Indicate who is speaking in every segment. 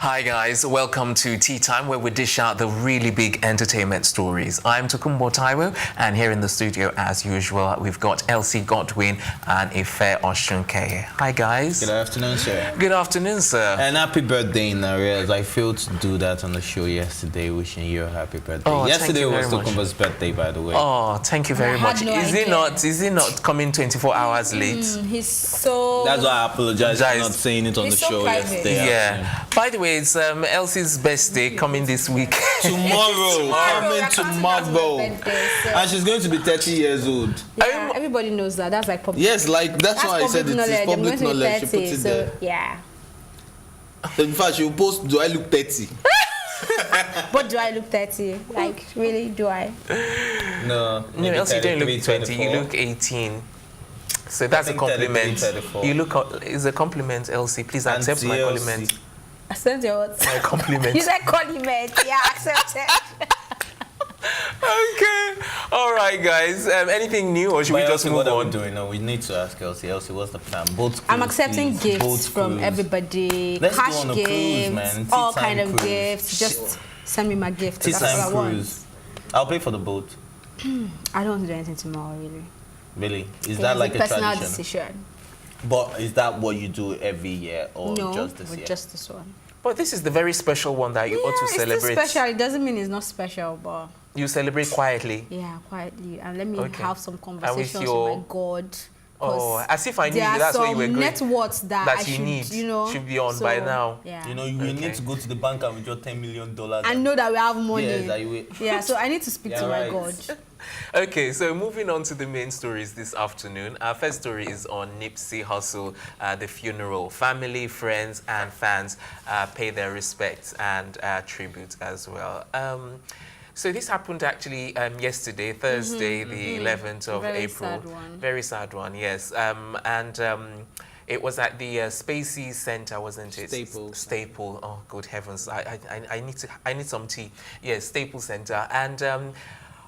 Speaker 1: Hi guys, welcome to Tea Time, where we dish out the really big entertainment stories. I'm Tokumbo Taiwo, and here in the studio, as usual, we've got Elsie Godwin and Ife Oshunke. Hi guys.
Speaker 2: Good afternoon, sir.
Speaker 1: Good afternoon, sir.
Speaker 2: And happy birthday in arrears. I failed to do that on the show yesterday, wishing you a happy birthday.
Speaker 1: Oh,
Speaker 2: yesterday
Speaker 1: thank you
Speaker 2: was
Speaker 1: very
Speaker 2: Tokumbo's birthday, by the way.
Speaker 1: Oh, thank you very much.
Speaker 3: No
Speaker 1: Is he not coming 24 hours late?
Speaker 3: He's so...
Speaker 2: That's why I apologize for not saying it on the show yesterday.
Speaker 1: Yeah. By the way, it's Elsie's birthday coming this week.
Speaker 2: Tomorrow. And she's going to be 30 years old.
Speaker 3: Yeah, everybody knows that. That's like public.
Speaker 2: Yes, like that's why I said it is public knowledge. She puts it there.
Speaker 3: Yeah.
Speaker 2: In fact, she will post, do I look 30?
Speaker 3: But do I look 30? Like, really, do I?
Speaker 2: No,
Speaker 1: Elsie, you don't look 20, you look 18. So that's a compliment. You look, it's a compliment, Elsie. Please accept my compliment.
Speaker 3: Accept your what?
Speaker 1: My compliment.
Speaker 3: You said compliment. Yeah, accept it.
Speaker 1: Okay. All right, guys. Anything new, or should we just move on?
Speaker 2: Doing? No, we need to ask Elsie. Elsie, what's the plan? Both.
Speaker 3: I'm accepting gifts from everybody.
Speaker 2: Let's
Speaker 3: cash
Speaker 2: go on a
Speaker 3: gifts,
Speaker 2: cruise, man.
Speaker 3: all kind of gifts. Just send me my gift.
Speaker 2: Tea
Speaker 3: That's all I
Speaker 2: time
Speaker 3: want.
Speaker 2: cruise. I'll pay for the boat.
Speaker 3: I don't do anything tomorrow, really.
Speaker 2: Really? Is that like a
Speaker 3: personal
Speaker 2: tradition?
Speaker 3: decision?
Speaker 2: But is that what you do every year, or just this year?
Speaker 3: Just this one.
Speaker 1: But this is the very special one that you ought to celebrate.
Speaker 3: It's still special. It doesn't mean it's not special, but
Speaker 1: you celebrate quietly.
Speaker 3: Yeah, quietly, and let me have some conversations with my God.
Speaker 1: Oh, as if I knew that's what you were going.
Speaker 3: Net worth that
Speaker 1: you need, should be on
Speaker 3: so,
Speaker 1: by now.
Speaker 3: Yeah.
Speaker 2: You know, you need to go to the bank and withdraw $10 million.
Speaker 3: I know that we have money.
Speaker 2: Yes,
Speaker 3: yeah, so I need to speak to my God.
Speaker 1: Okay, so moving on to the main stories this afternoon. Our first story is on Nipsey Hussle, the funeral. Family, friends, and fans pay their respects and tribute as well. So this happened actually yesterday, Thursday, the 11th of April. Sad one. Very sad one, yes. It was at the Spacey Center, wasn't it? Staple. Oh, good heavens! I need some tea. Yes, Staple Center. And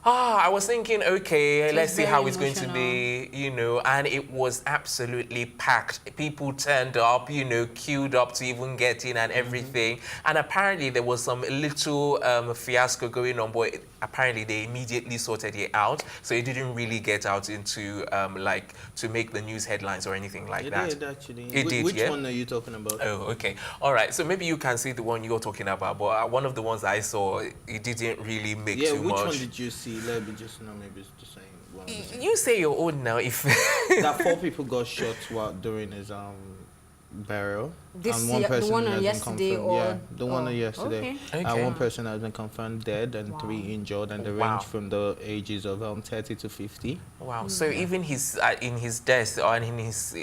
Speaker 1: I was thinking, okay, let's see how it's going to be, and it was absolutely packed. People turned up, queued up to even get in and everything. And apparently there was some little fiasco going on, but apparently they immediately sorted it out. So it didn't really get out into, to make the news headlines or anything like that.
Speaker 2: It did, actually.
Speaker 1: Which
Speaker 2: one are you talking about?
Speaker 1: Oh, okay. All right. So maybe you can see the one you're talking about, but one of the ones I saw, it didn't really make too much.
Speaker 2: Which one did you see? Let me just know, maybe it's the same one.
Speaker 1: You say your own now. If
Speaker 2: that 4 people got shot during his burial, and one person
Speaker 3: the one
Speaker 2: has
Speaker 3: on
Speaker 2: been
Speaker 3: yesterday,
Speaker 2: confirmed. Yeah, the one on yesterday.
Speaker 3: Okay.
Speaker 2: And one person has been confirmed dead and 3 injured, and they range from the ages of 30 to 50.
Speaker 1: Wow. So even his in his death or in his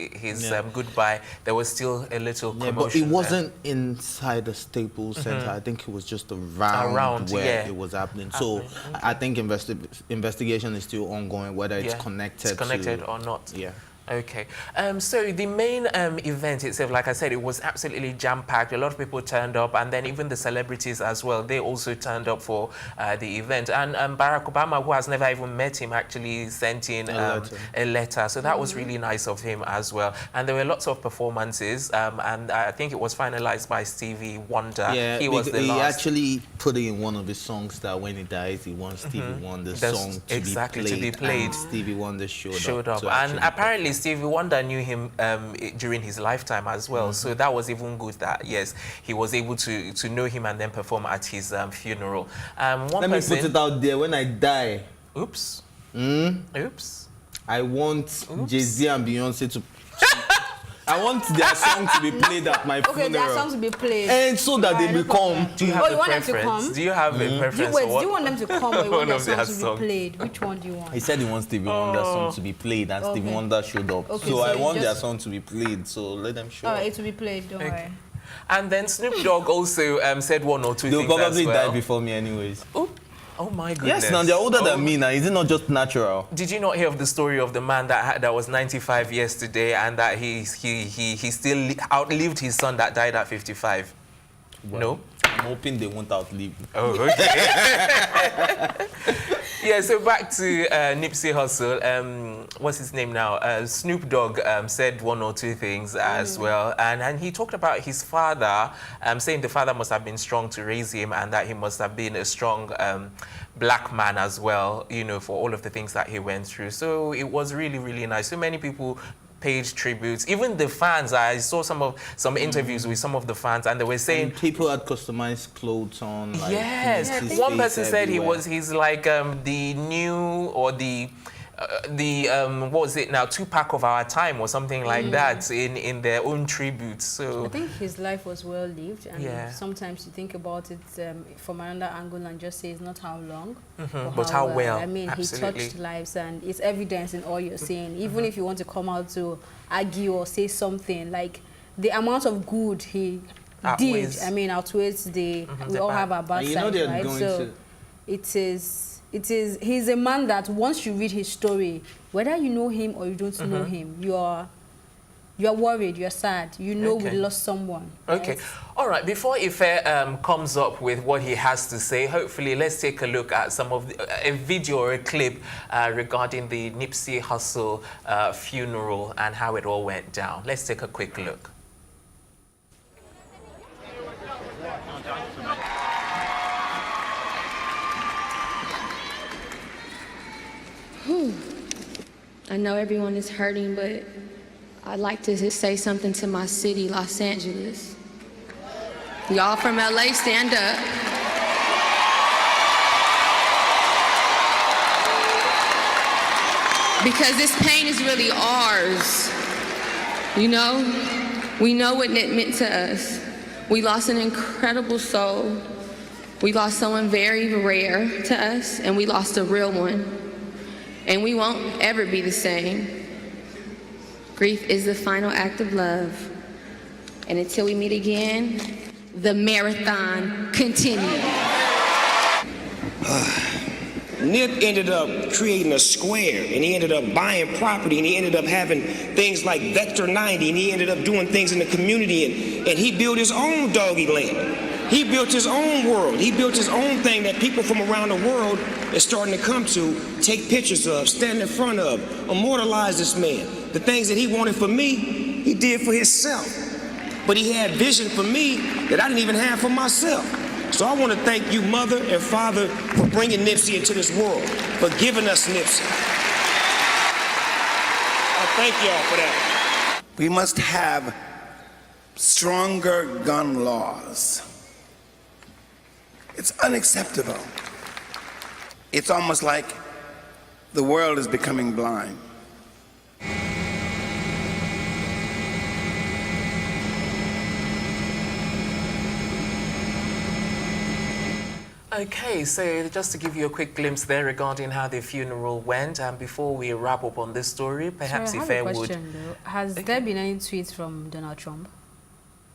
Speaker 1: goodbye, there was still a little commotion.
Speaker 2: Yeah, but it wasn't inside the Staples Center. I think it was just around where it was happening. So I think investigation is still ongoing, whether it's connected
Speaker 1: or not.
Speaker 2: Yeah.
Speaker 1: Okay. So the main event itself, like I said, it was absolutely jam-packed. A lot of people turned up, and then even the celebrities as well, they also turned up for the event. And Barack Obama, who has never even met him, actually sent in a letter. So that was really nice of him as well. And there were lots of performances, and I think it was finalized by Stevie Wonder.
Speaker 2: Yeah,
Speaker 1: he was the last.
Speaker 2: He actually put it in one of his songs that when he dies, he wants Stevie Wonder's song to be played. And Stevie Wonder showed up.
Speaker 1: And apparently Stevie Wonder knew him during his lifetime as well, so that was even good that, yes, he was able to know him and then perform at his funeral.
Speaker 2: Let me put it out there, when I die,
Speaker 1: oops,
Speaker 2: I want Jay-Z and Beyonce to I want their song to be played at my funeral.
Speaker 3: Okay, their song to be played.
Speaker 2: And so that they become.
Speaker 1: Do you have a preference? Do you have a preference?
Speaker 3: Do you want them to come or you want their song to be played? Which one do you want?
Speaker 2: He said he wants Stevie Wonder's song to be played, and Stevie Wonder showed up.
Speaker 3: Okay,
Speaker 2: so I want their song to be played, so let them show up.
Speaker 3: It will be played, don't worry.
Speaker 1: And then Snoop Dogg also said 1 or 2 things as well.
Speaker 2: They'll probably die before me anyways.
Speaker 1: Oh my goodness.
Speaker 2: Yes, now they're older than me now. Is it not just natural?
Speaker 1: Did you not hear of the story of the man that was 95 yesterday and that he still outlived his son that died at 55? Well, no?
Speaker 2: I'm hoping they won't outlive.
Speaker 1: Oh, okay. Yeah, so back to Nipsey Hussle. What's his name now? Snoop Dogg said one or two things as well. And he talked about his father, saying the father must have been strong to raise him and that he must have been a strong black man as well, you know, for all of the things that he went through. So it was really, really nice. So many people paid tributes. Even the fans, I saw some interviews with some of the fans, and they were saying
Speaker 2: and people had customized clothes on. Like,
Speaker 1: yes, one person said he's like the new or the what was it now, Tupac of our time or something like that in their own tributes. So
Speaker 3: I think his life was well lived, and sometimes you think about it from another angle and just say it's not how long,
Speaker 1: but how well.
Speaker 3: I mean,
Speaker 1: absolutely.
Speaker 3: He touched lives, and it's evidence in all you're saying. Even if you want to come out to argue or say something, like the amount of good he did, I mean, outweighs the we all have our bad sides, right? So he's a man that once you read his story, whether you know him or you don't know him, you're worried, you're sad, you know we lost someone.
Speaker 1: Okay.
Speaker 3: Right?
Speaker 1: All right, before Ife comes up with what he has to say, hopefully let's take a look at some of a video or a clip regarding the Nipsey Hussle funeral and how it all went down. Let's take a quick look.
Speaker 4: I know everyone is hurting, but I'd like to just say something to my city, Los Angeles. Y'all from LA, stand up. Because this pain is really ours. You know? We know what it meant to us. We lost an incredible soul. We lost someone very rare to us, and we lost a real one. And we won't ever be the same. Grief is the final act of love. And until we meet again, the marathon continues.
Speaker 5: Nip ended up creating a square, and he ended up buying property, and he ended up having things like Vector 90, and he ended up doing things in the community, and he built his own doggy land. He built his own world. He built his own thing that people from around the world is starting to come to, take pictures of, stand in front of, immortalize this man. The things that he wanted for me, he did for himself. But he had vision for me that I didn't even have for myself. So I want to thank you, mother and father, for bringing Nipsey into this world, for giving us Nipsey. I thank y'all for that.
Speaker 6: We must have stronger gun laws. It's unacceptable. It's almost like the world is becoming blind.
Speaker 1: Okay, so just to give you a quick glimpse there regarding how the funeral went, and before we wrap up on this story, perhaps
Speaker 3: Sorry,
Speaker 1: if I would...
Speaker 3: though. Has there been any tweets from Donald Trump?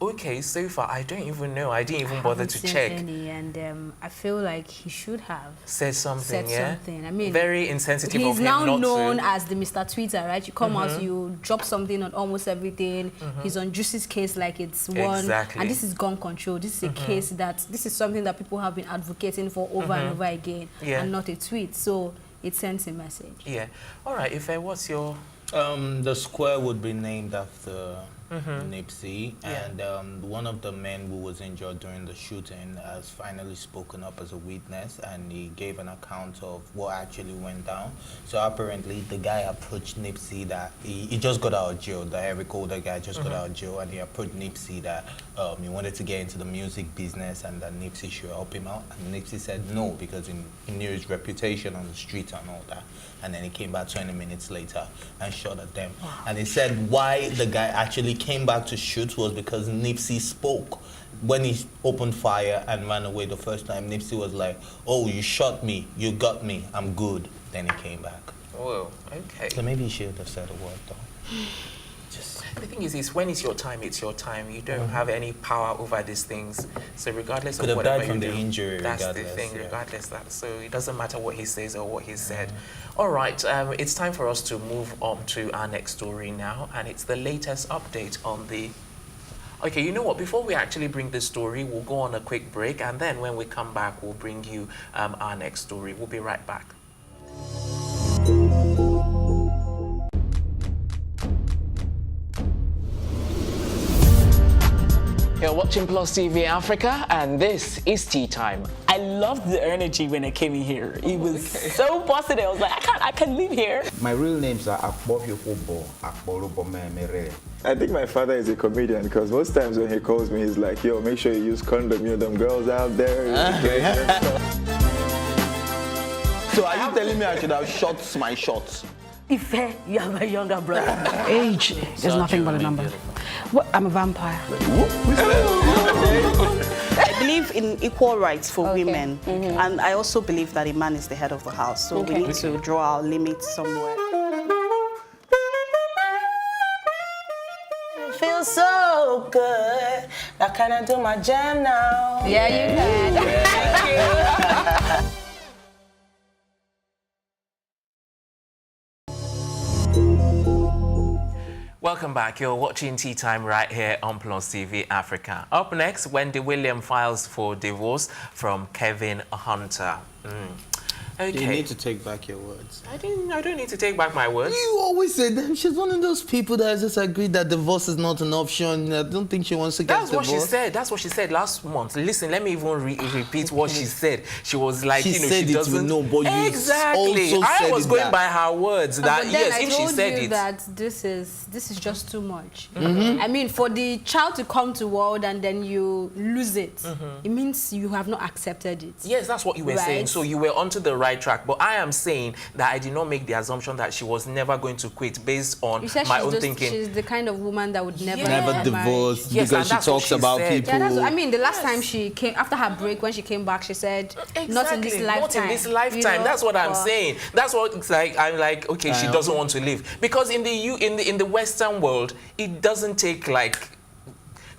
Speaker 1: Okay, so far, I don't even know. I didn't even bother to check.
Speaker 3: Any, and I feel like he should have
Speaker 1: said something,
Speaker 3: I mean,
Speaker 1: very insensitive of him
Speaker 3: not to. He's now known
Speaker 1: to.
Speaker 3: as the Mr. Twitter, right? You come out, you drop something on almost everything. He's on Jussie's case like it's one.
Speaker 1: Exactly.
Speaker 3: And this is gun control. This is a case this is something that people have been advocating for over and over again, and not a tweet. So it sends a message.
Speaker 1: Yeah. All right, Ife, what's your...
Speaker 2: The square would be named after Nipsey, and one of the men who was injured during the shooting has finally spoken up as a witness, and he gave an account of what actually went down. So apparently the guy approached Nipsey that he just got out of jail, the Eric Holder guy just got out of jail, and he approached Nipsey that he wanted to get into the music business and that Nipsey should help him out, and Nipsey said no because he knew his reputation on the street and all that. And then he came back 20 minutes later and shot at them. And he said why the guy actually came back to shoot was because Nipsey spoke. When he opened fire and ran away the first time, Nipsey was like, oh, you shot me, you got me, I'm good. Then he came back.
Speaker 1: Oh, okay.
Speaker 2: So maybe he should have said a word though.
Speaker 1: The thing is when it's your time, it's your time. You don't have any power over these things. So regardless of whatever you do,
Speaker 2: injury,
Speaker 1: that's the thing, regardless that. So it doesn't matter what he says or what he said. All right, it's time for us to move on to our next story now, and it's the latest update on the... Okay, you know what? Before we actually bring this story, we'll go on a quick break, and then when we come back, we'll bring you our next story. We'll be right back.
Speaker 7: You're watching Plus TV Africa, and this is Tea Time.
Speaker 8: I loved the energy when I came in here. It was so positive. I was like, I can't live here.
Speaker 9: My real names are Akbofio Obo, Akborobo Mere.
Speaker 10: I think my father is a comedian because most times when he calls me, he's like, yo, make sure you use condom, you know, them girls out there.
Speaker 11: So are you telling me I should have shot my shots?
Speaker 12: Ife, you are my younger brother.
Speaker 13: Age is nothing but a number. What? I'm a vampire.
Speaker 12: I believe in equal rights for women, and I also believe that a man is the head of the house, so we need to draw our limits somewhere.
Speaker 8: It feels so good. Now can I do my jam now?
Speaker 3: Yeah, you can.
Speaker 8: Thank you.
Speaker 1: Welcome back. You're watching Tea Time right here on Plus TV Africa. Up next, Wendy Williams files for divorce from Kevin Hunter. Okay.
Speaker 2: You need to take back your words.
Speaker 1: I don't need to take back my words.
Speaker 2: You always say that she's one of those people that just agreed that divorce is not an option. I don't think she wants to get divorced.
Speaker 1: That's what she said last month. Listen, let me even repeat what she said. She was like,
Speaker 2: she said
Speaker 1: she doesn't
Speaker 2: know, but you
Speaker 1: exactly.
Speaker 2: also
Speaker 1: I
Speaker 2: said
Speaker 1: was going by her words that yes, if she said it,
Speaker 3: that this is just too much. I mean, for the child to come to world and then you lose it, it means you have not accepted it.
Speaker 1: Yes, that's what you were saying. So you were onto the right track. But I am saying that I did not make the assumption that she was never going to quit based on my own thinking.
Speaker 3: She's the kind of woman that would never
Speaker 2: divorce because she talks about people.
Speaker 3: Yeah, that's what, I mean, the last time she came, after her break, when she came back, she said, not in this lifetime.
Speaker 1: Not in this lifetime. You know? That's what I'm saying. That's what it's like. I'm like, okay, she doesn't want to live. Because in the Western world, it doesn't take like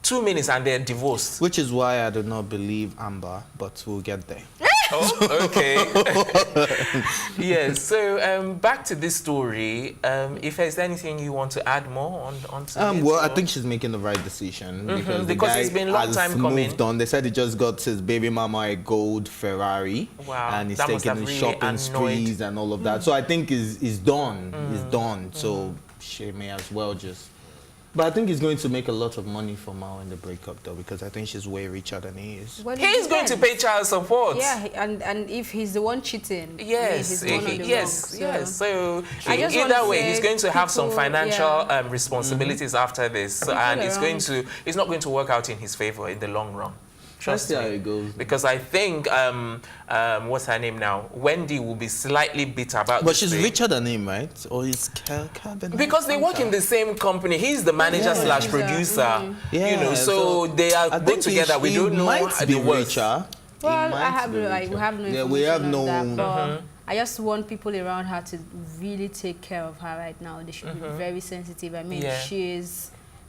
Speaker 1: 2 minutes and they're divorced.
Speaker 2: Which is why I do not believe Amber, but we'll get there.
Speaker 1: Oh, okay. Yes, so back to this story. If there's anything you want to add more on to this?
Speaker 2: Well, I think she's making the right decision because the guy
Speaker 1: it's been a long time coming.
Speaker 2: Moved on. They said he just got his baby mama a gold Ferrari.
Speaker 1: Wow,
Speaker 2: and he's taking his shopping sprees and all of that. So I think he's done. He's done. So she may as well just... But I think he's going to make a lot of money from her in the breakup, though, because I think she's way richer than he is.
Speaker 3: Well,
Speaker 1: he's going to pay child support.
Speaker 3: Yeah, and if he's the one cheating,
Speaker 1: yes, yes. So either way, he's going to have some financial responsibilities after this, and it's not going to work out in his favor in the long run. Trust me.
Speaker 2: How it goes.
Speaker 1: Because I think, what's her name now? Wendy will be slightly bitter about this.
Speaker 2: But she's richer than him, right? Or is Kevin?
Speaker 1: Because they work in the same company. He's the manager slash producer. You know, so they are both together. We don't know the richer.
Speaker 3: Well, we have no information on that, but I just want people around her to really take care of her right now. They should be very sensitive. I mean,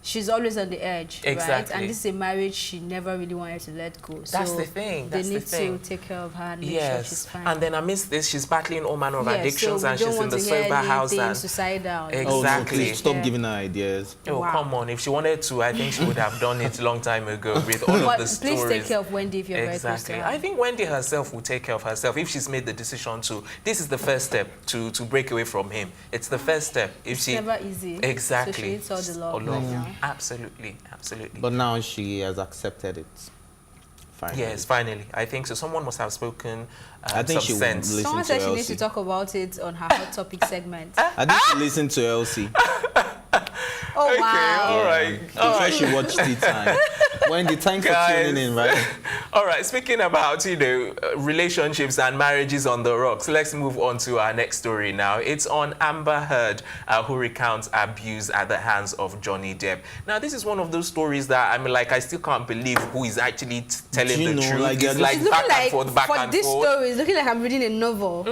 Speaker 3: she's always on the edge, right? And this is a marriage she never really wanted to let go. So
Speaker 1: that's the thing.
Speaker 3: They need to take care of her and make sure she's fine.
Speaker 1: And then amidst this, she's battling all manner of addictions, and she's in the sober house. And
Speaker 3: suicidal.
Speaker 1: Exactly.
Speaker 2: Stop giving her ideas.
Speaker 1: Oh, come on. If she wanted to, I think she would have done it a long time ago with all of the stories.
Speaker 3: Please take care of Wendy if you're very close to her.
Speaker 1: I think Wendy herself will take care of herself if she's made the decision to. This is the first step to break away from him. It's the first step.
Speaker 3: It's never easy.
Speaker 1: Exactly.
Speaker 3: So she needs all the love right now.
Speaker 1: Absolutely.
Speaker 2: But now she has accepted it. Finally.
Speaker 1: Yes, finally. I think so. Someone must have spoken
Speaker 2: I think
Speaker 1: some sense.
Speaker 3: Someone said she needs to talk about it on her Hot Topic segment.
Speaker 2: I think she listened to Elsie.
Speaker 3: Oh,
Speaker 1: okay,
Speaker 3: wow.
Speaker 1: all right.
Speaker 2: Before she watched Tea Time. When the time for tuning in, right?
Speaker 1: All right, speaking about, relationships and marriages on the rocks, let's move on to our next story now. It's on Amber Heard, who recounts abuse at the hands of Johnny Depp. Now, this is one of those stories that, I still can't believe who is actually telling the truth.
Speaker 2: Like,
Speaker 1: it's like back and forth, back and forth.
Speaker 3: For this story, it's looking like I'm reading a novel.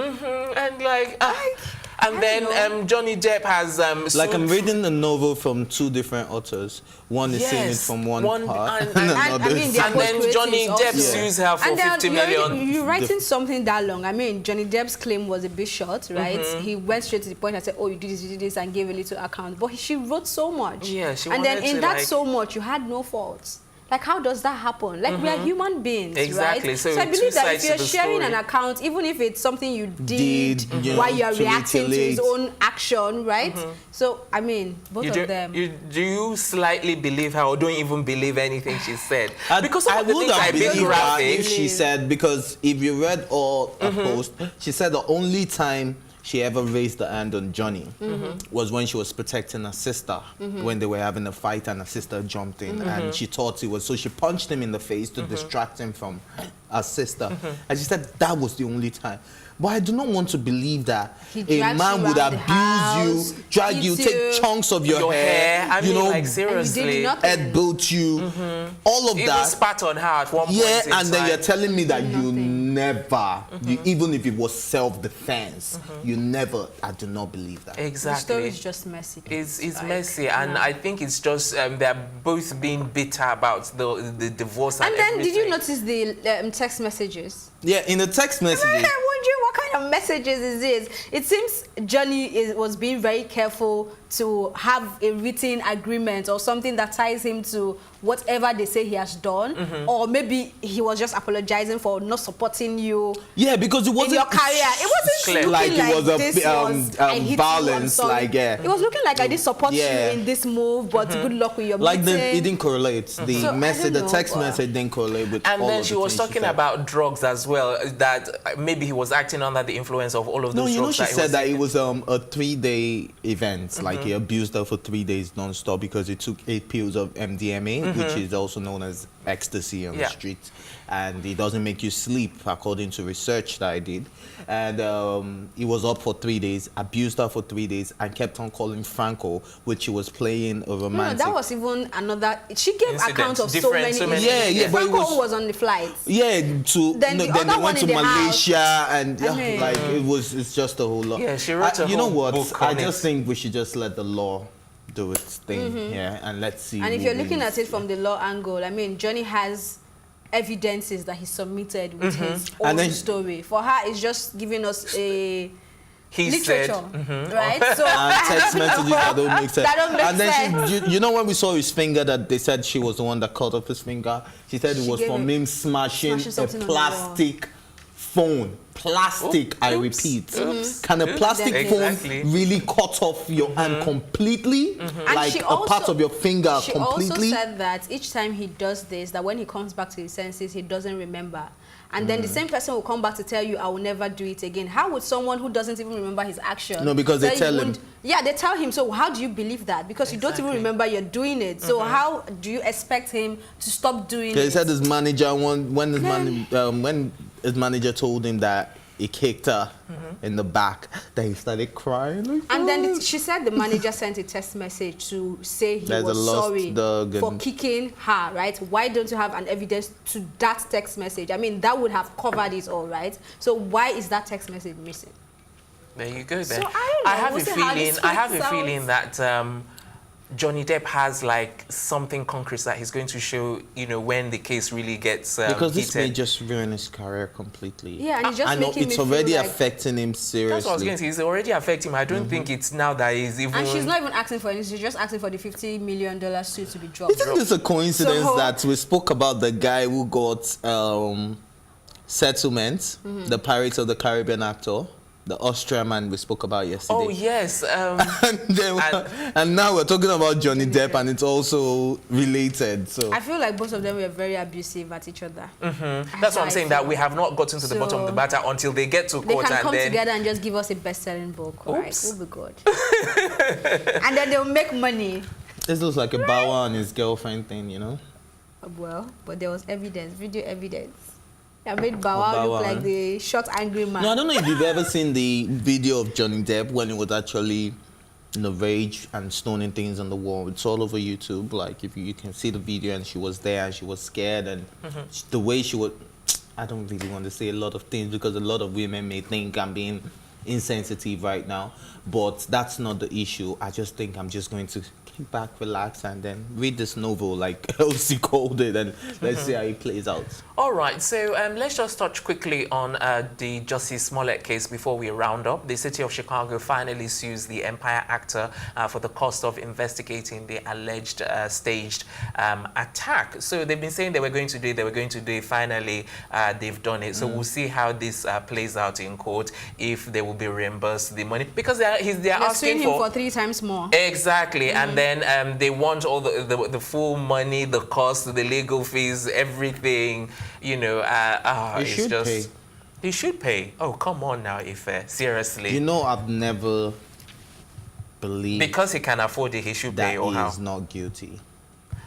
Speaker 1: And then Johnny Depp has...
Speaker 2: I'm reading a novel from two different authors. One is saying it from one part.
Speaker 1: And then Johnny Depp sues her for $50 million.
Speaker 3: You're writing something that long. I mean, Johnny Depp's claim was a bit short, right? He went straight to the point and said, oh, you did this, and gave a little account. But she wrote so much.
Speaker 1: Yeah, she
Speaker 3: and then in that
Speaker 1: like...
Speaker 3: so much, you had no faults. Like, how does that happen? Like, we are human beings,
Speaker 1: exactly.
Speaker 3: right?
Speaker 1: So
Speaker 3: I believe that if you're
Speaker 1: to the
Speaker 3: sharing
Speaker 1: story.
Speaker 3: an account, even if it's something you did while you're reacting to his own action, right? So, I mean, both of them.
Speaker 1: Do you slightly believe her or don't even believe anything she said? Because some
Speaker 2: I
Speaker 1: of the
Speaker 2: would
Speaker 1: things
Speaker 2: have
Speaker 1: are a bit
Speaker 2: believed her
Speaker 1: graphic.
Speaker 2: if she said, because if you read all her post, she said the only time she ever raised the hand on Johnny was when she was protecting her sister when they were having a fight and her sister jumped in and she thought it was, so she punched him in the face to distract him from her sister. And she said that was the only time. But I do not want to believe that a man would abuse you, drag you, take chunks of your hair,
Speaker 1: I mean,
Speaker 2: you know,
Speaker 1: like, seriously,
Speaker 2: headbutt you, all of
Speaker 1: even
Speaker 2: that.
Speaker 1: spat on her at one point.
Speaker 2: Yeah, and then you're telling me that you never, even if it was self-defense, you never. I do not believe that.
Speaker 1: Exactly.
Speaker 3: The story is just messy.
Speaker 1: It's like, messy, and I think it's just they're both being bitter about the divorce and
Speaker 3: then,
Speaker 1: everything.
Speaker 3: did you notice the text messages?
Speaker 2: Yeah, in the text messages.
Speaker 3: I'm wondering what kind of messages is this? It seems Johnny was being very careful to have a written agreement or something that ties him to whatever they say he has done, or maybe he was just apologizing for not supporting you.
Speaker 2: Yeah, because it wasn't
Speaker 3: in your career. It wasn't
Speaker 2: like
Speaker 3: looking
Speaker 2: it was
Speaker 3: like
Speaker 2: a
Speaker 3: this was I hit
Speaker 2: violence,
Speaker 3: you, I'm
Speaker 2: like
Speaker 3: it was looking like I did support you in this move, but good luck with your
Speaker 2: like
Speaker 3: meeting.
Speaker 2: it didn't correlate. The
Speaker 3: So,
Speaker 2: message, the
Speaker 3: know,
Speaker 2: text message didn't correlate with.
Speaker 1: And
Speaker 2: all
Speaker 1: then
Speaker 2: of
Speaker 1: she
Speaker 2: the
Speaker 1: was
Speaker 2: things
Speaker 1: talking
Speaker 2: said.
Speaker 1: about drugs as well, that maybe he was acting under the influence of all of those drugs.
Speaker 2: No, you know, she said that
Speaker 1: taking.
Speaker 2: it was a 3-day event. Like he abused her for 3 days non-stop because he took 8 pills of MDMA, which is also known as ecstasy on the street, and it doesn't make you sleep, according to research that I did. And he was up for 3 days, abused her for 3 days, and kept on calling Franco, which she was playing a romantic.
Speaker 3: No, that was even another. She gave account of so many.
Speaker 2: Yeah, but it
Speaker 3: Franco was on the flight.
Speaker 2: Yeah, then they went to Malaysia, and like it's just a whole lot.
Speaker 1: Yeah, she wrote a
Speaker 2: you know
Speaker 1: whole
Speaker 2: what?
Speaker 1: book
Speaker 2: I
Speaker 1: on
Speaker 2: just
Speaker 1: it.
Speaker 2: think we should just let the law do its thing, and let's see.
Speaker 3: And if
Speaker 2: who
Speaker 3: you're looking
Speaker 2: wins.
Speaker 3: at it from the law angle, I mean, Johnny has evidences that he submitted with his own story. For her, it's just giving us a literature, right? So
Speaker 2: and text messages that don't make sense.
Speaker 3: That don't make
Speaker 2: and then
Speaker 3: sense.
Speaker 2: you know when we saw his finger, that they said she was the one that cut off his finger. She said it was from him smashing a
Speaker 3: something on the
Speaker 2: plastic phone. Plastic, I repeat. Can a plastic phone really cut off your hand completely? Like a part of your finger completely?
Speaker 3: She also said that each time he does this, that when he comes back to his senses, he doesn't remember. And then the same person will come back to tell you, I will never do it again. How would someone who doesn't even remember his action...
Speaker 2: No, because they tell him.
Speaker 3: Yeah, they tell him. So how do you believe that? Because you don't even remember you're doing it. So how do you expect him to stop doing it?
Speaker 2: He said his manager, when his manager told him that he kicked her in the back, that he started crying. Like,
Speaker 3: and then she said the manager sent a text message to say he was sorry for kicking her, right? Why don't you have an evidence to that text message? I mean, that would have covered it all, right? So why is that text message missing?
Speaker 1: There you go then.
Speaker 3: So I
Speaker 1: have a feeling that Johnny Depp has like something concrete that he's going to show, you know, when the case really gets
Speaker 2: because this
Speaker 1: heated.
Speaker 2: may just ruin his career completely.
Speaker 3: Yeah, and it's just making
Speaker 2: it's
Speaker 3: me
Speaker 2: already
Speaker 3: feel like
Speaker 2: affecting him seriously.
Speaker 1: That's what I was going to say. It's already affecting him. I don't think it's now that he's even.
Speaker 3: And she's not even asking for anything. She's just asking for the $50 million suit to be dropped.
Speaker 2: Isn't this a coincidence that we spoke about the guy who got settlement, the Pirates of the Caribbean actor? The Austrian man we spoke about yesterday.
Speaker 1: Oh, yes.
Speaker 2: And now we're talking about Johnny Depp, and it's also related. So
Speaker 3: I feel like both of them were very abusive at each other.
Speaker 1: That's what I'm saying, that we have not gotten to the bottom of the matter until they get to court.
Speaker 3: They can come
Speaker 1: then
Speaker 3: together and just give us a best-selling book. Right? We'll be good. And then they'll make money.
Speaker 2: This looks like a Bow and his girlfriend thing, you know?
Speaker 3: Well, but there was evidence, video evidence. I made Bow look like the short, angry man.
Speaker 2: No, I don't know if you've ever seen the video of Johnny Depp when he was actually in the rage and stoning things on the wall. It's all over YouTube. Like, if you can see the video, and she was there and she was scared, and the way she would... I don't really want to say a lot of things because a lot of women may think I'm being insensitive right now, but that's not the issue. I just think I'm just going to kick back, relax, and then read this novel like Elsie called it, and let's see how it plays out.
Speaker 1: All right, so let's just touch quickly on the Jussie Smollett case before we round up. The city of Chicago finally sues the Empire actor for the cost of investigating the alleged staged attack. So they've been saying they were going to do it, Finally, they've done it. So we'll see how this plays out in court, if they will be reimbursed the money, because they're asking
Speaker 3: him for 3 times more.
Speaker 1: Exactly, and then they want all the full money, the cost, the legal fees, everything. You know, it's just
Speaker 2: pay.
Speaker 1: He should pay. Oh, come on now, Ife. Seriously.
Speaker 2: You know, I've never believed
Speaker 1: because he can afford it, he should pay. Or how?
Speaker 2: He is not guilty.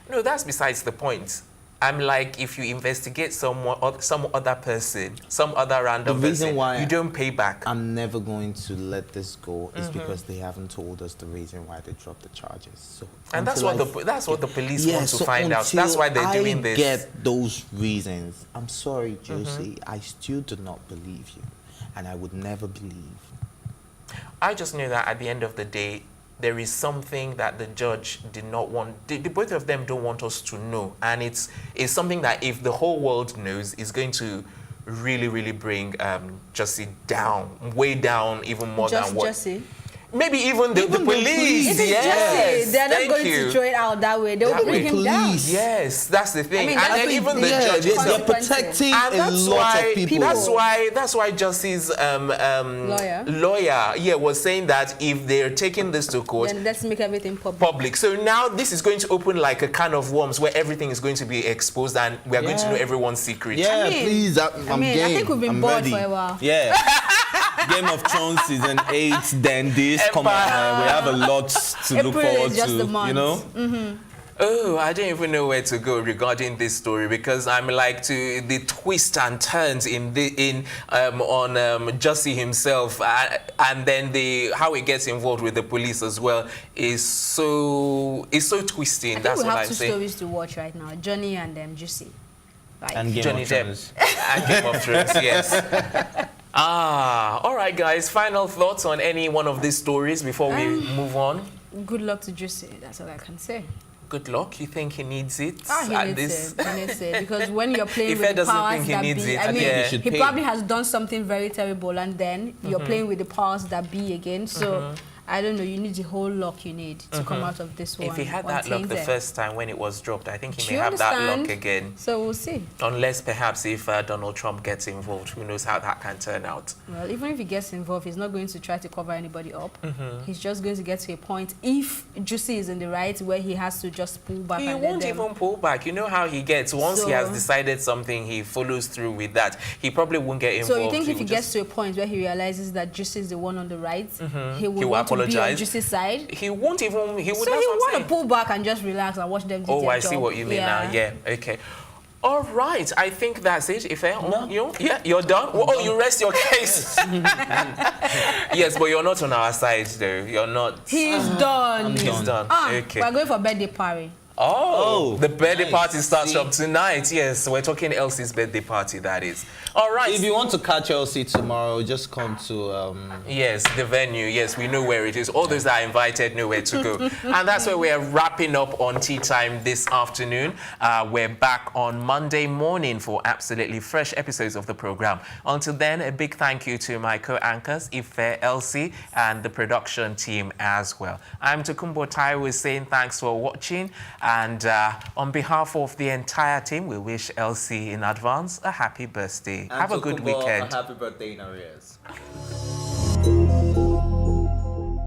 Speaker 1: No, that's besides the point. I'm like, if you investigate some other person, some other random person, why you don't pay back.
Speaker 2: I'm never going to let this go is because they haven't told us the reason why they dropped the charges. So,
Speaker 1: and that's what the police want to find out. That's why they're doing this.
Speaker 2: I get those reasons. I'm sorry, Josie. I still do not believe you, and I would never believe.
Speaker 1: I just knew that at the end of the day, there is something that the judge did not want, both of them don't want us to know. And it's something that if the whole world knows, is going to really, really bring Jussie down, way down, even more than what.
Speaker 3: Jussie?
Speaker 1: Maybe even the police.
Speaker 3: Yes. They're not going to throw it out that way. They will bring him down.
Speaker 1: Yes, that's the thing.
Speaker 3: I mean,
Speaker 1: and then even the judges,
Speaker 2: they're protecting a lot of people.
Speaker 1: That's why Jussie's lawyer was saying that if they're taking this to court,
Speaker 3: then let's make everything public.
Speaker 1: So now this is going to open like a can of worms where everything is going to be exposed and we are going to know everyone's secret.
Speaker 2: Yeah, please, I'm game.
Speaker 3: I think we've been bored for a while.
Speaker 2: Yeah. Game of Thrones season 8, then this. Come on, we have a lot to look forward to. You know?
Speaker 1: Oh, I don't even know where to go regarding this story, because I'm like, to the twists and turns on Jussie himself, and then how he gets involved with the police as well is so twisting. That's what I'm saying.
Speaker 3: We have 2 stories to watch right now: Johnny and Jussie. Right.
Speaker 2: And
Speaker 1: Johnny Depp and Game of Thrones. Yes. All right, guys. Final thoughts on any one of these stories before we move on?
Speaker 3: Good luck to Jussie. That's all I can say.
Speaker 1: Good luck. You think he needs it?
Speaker 3: He needs it. Because when you're playing with the powers that be, he probably has done something very terrible, and then you're playing with the powers that be again. So I don't know, you need the whole luck you need to come out of this one.
Speaker 1: If he had that luck the first time when it was dropped, I think he may have that luck again.
Speaker 3: So we'll see.
Speaker 1: Unless perhaps if Donald Trump gets involved, who knows how that can turn out.
Speaker 3: Well, even if he gets involved, he's not going to try to cover anybody up. He's just going to get to a point, if Jussie is in the right, where he has to just pull back.
Speaker 1: He won't even pull back. You know how he gets. Once he has decided something, he follows through with that. He probably won't get involved.
Speaker 3: So you think if he gets to a point where he realizes that Jussie is the one on the right, he will want to be on Jussie's side?
Speaker 1: He won't even. He would.
Speaker 3: So he want to pull back and just relax and watch them do their job.
Speaker 1: I see what you mean now. Yeah. Okay. All right. I think that's it. If you're done. Oh, you rest your case. Yes, but you're not on our side, though. You're not.
Speaker 3: He's done.
Speaker 1: He's done. Okay.
Speaker 3: We're going for birthday party.
Speaker 1: Oh, the birthday party starts up tonight. Yes, we're talking Elsie's birthday party, that is. All right.
Speaker 2: If you want to catch Elsie tomorrow, just come to...
Speaker 1: Yes, the venue. Yes, we know where it is. All those that are invited know where to go. And that's where we're wrapping up on Tea Time this afternoon. We're back on Monday morning for absolutely fresh episodes of the program. Until then, a big thank you to my co-anchors, Ife, Elsie, and the production team as well. I'm Tokumbo Taiwo saying thanks for watching. And on behalf of the entire team, we wish Elsie in advance a happy birthday.
Speaker 11: And
Speaker 1: have a good weekend.
Speaker 11: A happy birthday in arrears.